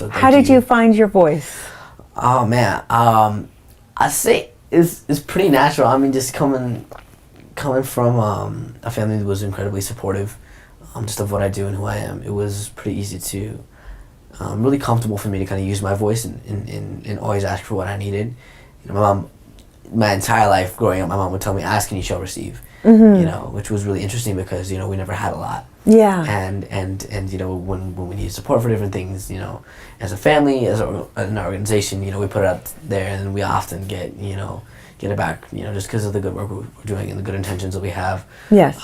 So How did you find your voice? Oh man, I say it's pretty natural. I mean, just coming from a family that was incredibly supportive, just of what I do and who I am. It was pretty easy to, really comfortable for me to kind of use my voice and always ask for what I needed. You know, my entire life growing up, my mom would tell me, "Ask and you shall receive." You know, which was really interesting because, you know, we never had a lot. Yeah. And you know, when we need support for different things, you know, as a family, as an organization, you know, we put it out there and we often get it back, you know, just because of the good work we're doing and the good intentions that we have. Yes.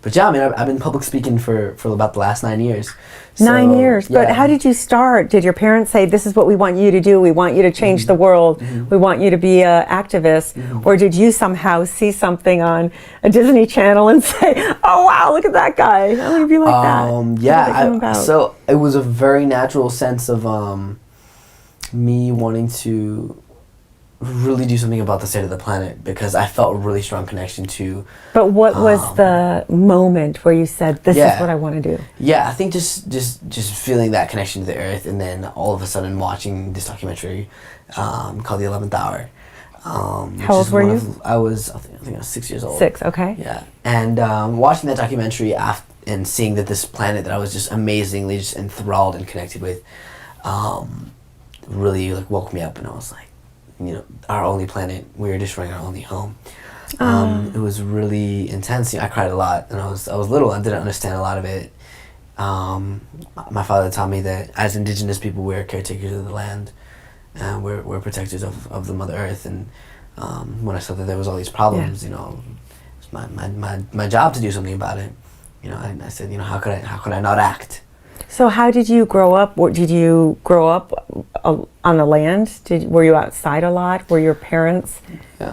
But yeah, I mean, I've been public speaking for about the last 9 years. So, 9 years. yeah. But how did you start? Did your parents say, this is what we want you to do, we want you to change the world, we want you to be an activist? Or did you somehow see something on a Disney Channel and say, oh wow, look at that guy, I want to be like that? Yeah, so it was a very natural sense of me wanting to really do something about the state of the planet, because I felt a really strong connection to. But what was the moment where you said, this is what I want to do? Yeah, I think just feeling that connection to the earth, and then all of a sudden watching this documentary called The 11th Hour. How old were you? I think I was 6 years old. 6, okay. Yeah, and watching that documentary and seeing that this planet that I was just amazingly just enthralled and connected with, really like woke me up, and I was like, you know, our only planet, we were destroying our only home. It was really intense. You know, I cried a lot, and I was little. I didn't understand a lot of it. My father taught me that as indigenous people, we're caretakers of the land, and we're protectors of the Mother Earth. And when I saw that there was all these problems, you know, it's my job to do something about it. You know, I said, you know, how could I not act? So how did you grow up? Did you grow up on the land? Were you outside a lot? Were your parents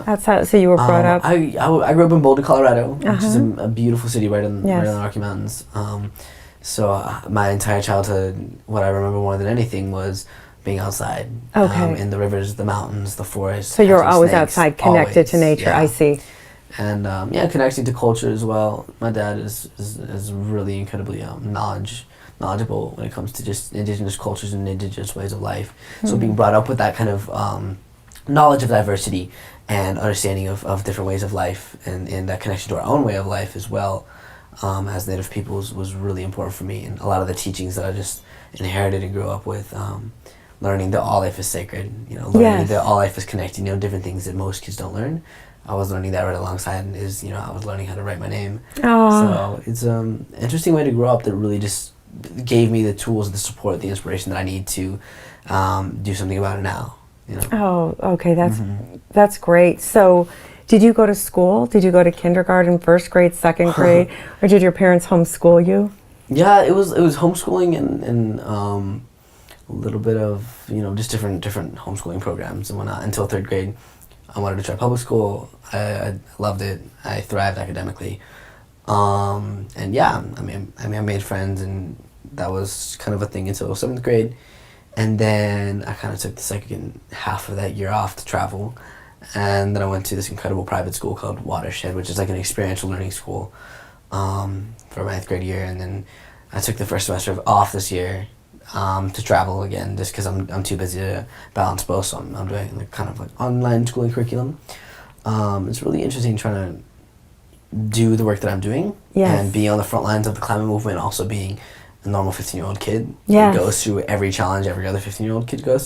outside? So you were brought up? I grew up in Boulder, Colorado, which is a beautiful city right in the Rocky Mountains. So my entire childhood, what I remember more than anything was being outside. In the rivers, the mountains, the forests. So you're always outside, connected to nature. Yeah. I see. And connecting to culture as well. My dad is really incredibly knowledgeable when it comes to just indigenous cultures and indigenous ways of life. So being brought up with that kind of knowledge of diversity and understanding of different ways of life, and that connection to our own way of life as well, as Native peoples, was really important for me. And a lot of the teachings that I just inherited and grew up with, learning that all life is sacred, you know, learning that all life is connected, you know, different things that most kids don't learn. I was learning that right alongside, you know, I was learning how to write my name. So it's an interesting way to grow up that really just gave me the tools, the support, the inspiration that I need to do something about it now. You know? Oh, okay, that's great. So, did you go to school? Did you go to kindergarten, first grade, second grade, or did your parents homeschool you? Yeah, it was homeschooling and a little bit of, you know, just different homeschooling programs and whatnot until third grade. I wanted to try public school. I loved it. I thrived academically. And yeah, I mean, I made friends, and that was kind of a thing until 7th grade. And then I kind of took the second half of that year off to travel. And then I went to this incredible private school called Watershed, which is like an experiential learning school, for my 8th grade year. And then I took the first semester off this year, to travel again, just because I'm too busy to balance both. So I'm doing like kind of like online schooling curriculum. It's really interesting trying to do the work that I'm doing and be on the front lines of the climate movement, also being a normal 15-year-old kid who goes through every challenge every other 15-year-old kid goes through.